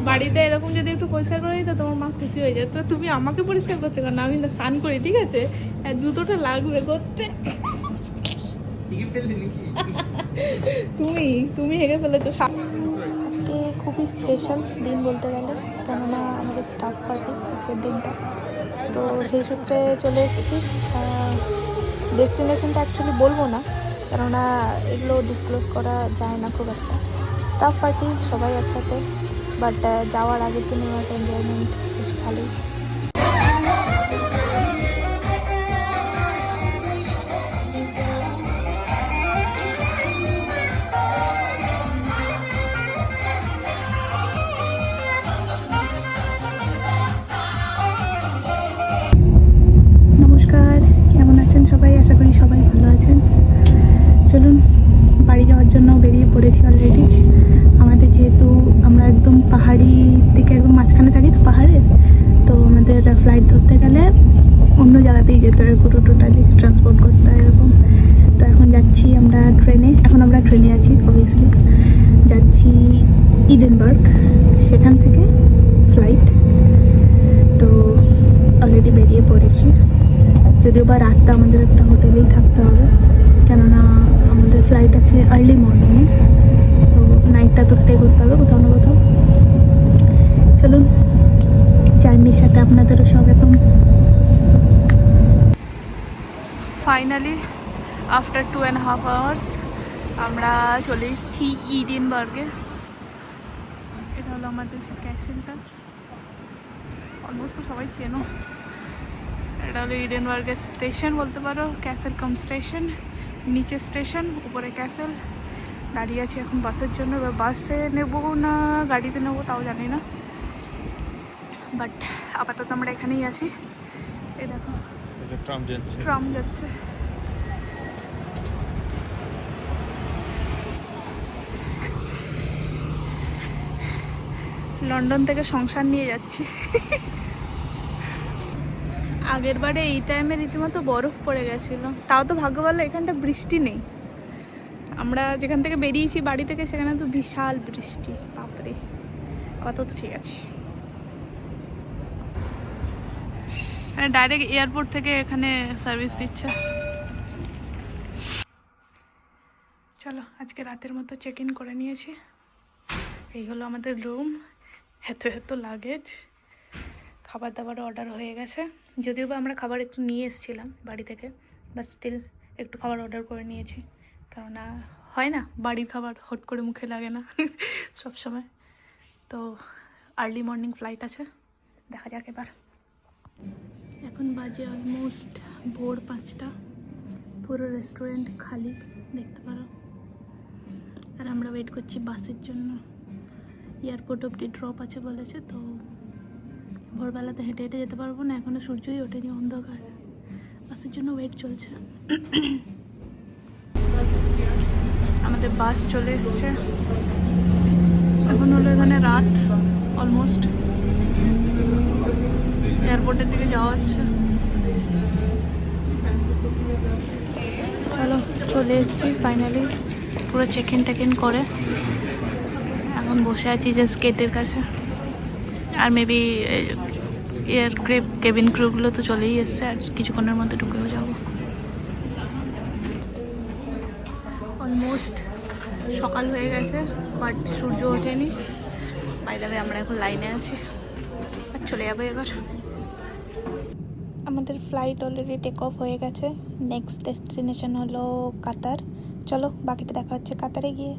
বাড়িতে এরকম যদি একটু পরিষ্কার করে দিত তোমার মা খুশি হয়ে যেত। তো তুমি আমাকে পরিষ্কার করছো কেন? আমি না স্নান করি, ঠিক আছে? জুতোটা লাগবে করতে। তুমি তুমি হেগে ফেলেছো। আজকে খুবই স্পেশাল দিন বলতে গেলে, কেননা আমাদের স্টাফ পার্টি আজকের দিনটা। তো সেই সূত্রে চলে এসেছি। ডেস্টিনেশনটা অ্যাকচুয়ালি বলবো না, কেননা এগুলো ডিসক্লোজ করা যায় না খুব একটা। স্টাফ পার্টি সবাই একসাথে, বাট যাওয়ার আগের দিনের একটা এনজয়মেন্ট বেশ ভালোই। নমস্কার, কেমন আছেন সবাই? আশা করি সবাই ভালো আছেন। চলুন, বাড়ি যাওয়ার জন্য বেরিয়ে পড়েছি অলরেডি। আমাদের যেহেতু আমরা একদম পাহাড়ি থেকে একদম মাঝখানে থাকি তো পাহাড়ে, তো আমাদের ফ্লাইট ধরতে গেলে অন্য জায়গাতেই যেতে হয়, পুরো টোটালি ট্রান্সপোর্ট করতে হয় এরকম। তো এখন যাচ্ছি আমরা ট্রেনে, এখন আমরা ট্রেনে আছি অবভিয়াসলি। যাচ্ছি ইডেনবার্গ, সেখান থেকে ফ্লাইট। তো অলরেডি বেরিয়ে পড়েছি, যদিও বা রাতটা আমাদের একটা হোটেলেই থাকতে হবে, কেননা আমাদের ফ্লাইট আছে আর্লি মর্নিংয়ে। সো নাইটটা তো স্টে করতে হবে কোথাও না কোথাও। চলুন, জার্নির সাথে আপনাদেরও স্বাগতম। ফাইনালি আফটার 2.5 আওয়ার্স আমরা চলে এসেছি ইডেনবার্গে। এটা হলো আমাদের ক্যাসেলটা, অলমোস্ট তো সবাই চেনো। এটা হলো ইডেনবার্গের স্টেশন বলতে পারো, ক্যাসেল কাম স্টেশন। নিচে স্টেশন, উপরে ক্যাসেল। দাঁড়িয়ে আছি এখন বাসের জন্য। এবার বাসে নেবো না গাড়িতে নেবো তাও জানি না, বাট আপাতত আমরা এখানেই আছি। এই দেখো ট্রাম যাচ্ছে। লন্ডন থেকে সংসার নিয়ে যাচ্ছি। আগের বারে এই টাইমে রীতিমতো বরফ পড়ে গেছিলো, তাও তো ভাগ্য ভালো এখানটা বৃষ্টি নেই। আমরা যেখান থেকে বেরিয়েছি বাড়ি থেকে সেখানে তো বিশাল বৃষ্টি, বাপরে। আপাতত ঠিক আছে। ডাইরেক্ট এয়ারপোর্ট থেকে এখানে সার্ভিস দিচ্ছে। চলো, আজকে রাতের মতো চেক ইন করে নিয়েছি। এই হলো আমাদের রুম। এত এত লাগেজ। খাবার দাবার অর্ডার হয়ে গেছে, যদিও বা আমরা খাবার একটু নিয়ে এসেছিলাম বাড়ি থেকে, বাট স্টিল একটু খাবার অর্ডার করে নিয়েছি, কেননা হয় না বাড়ির খাবার হট করে মুখে লাগে না সব সময়। তো আর্লি মর্নিং ফ্লাইট আছে, দেখা যাক এবার। এখন বাজে অলমোস্ট ভোর 5টা। পুরো রেস্টুরেন্ট খালি দেখতে পারো, আর আমরা ওয়েট করছি বাসের জন্য। এয়ারপোর্ট অব্দি ড্রপ আছে বলেছে, তো ভোরবেলাতে হেঁটে হেঁটে যেতে পারবো না, এখনও সূর্যই ওঠেনি, অন্ধকার। বাসের জন্য ওয়েট চলছে। আমাদের বাস চলে এসছে। এখন হলো এখানে রাত অলমোস্ট। এয়ারপোর্টের দিকে যাওয়া হচ্ছে। চলো, চলে এসেছি ফাইনালি, পুরো চেক ইন টেক ইন করে। এখন বসে আছি জাস্ট গেটের কাছে। আর মেবি এয়ার কেবিন ক্রুগুলো তো চলেই এসছে, আর কিছুক্ষণের মধ্যে ঢুকেও যাবো। অলমোস্ট সকাল হয়ে গেছে, বাট সূর্য ওঠেনি। বাইরে আমরা এখন লাইনে আছি, আর চলে যাবো এবার। আমাদের ফ্লাইট অলরেডি টেক অফ হয়ে গেছে। নেক্সট ডেস্টিনেশন হলো কাতার। চলো, বাকিটা দেখা হচ্ছে কাতারে গিয়ে।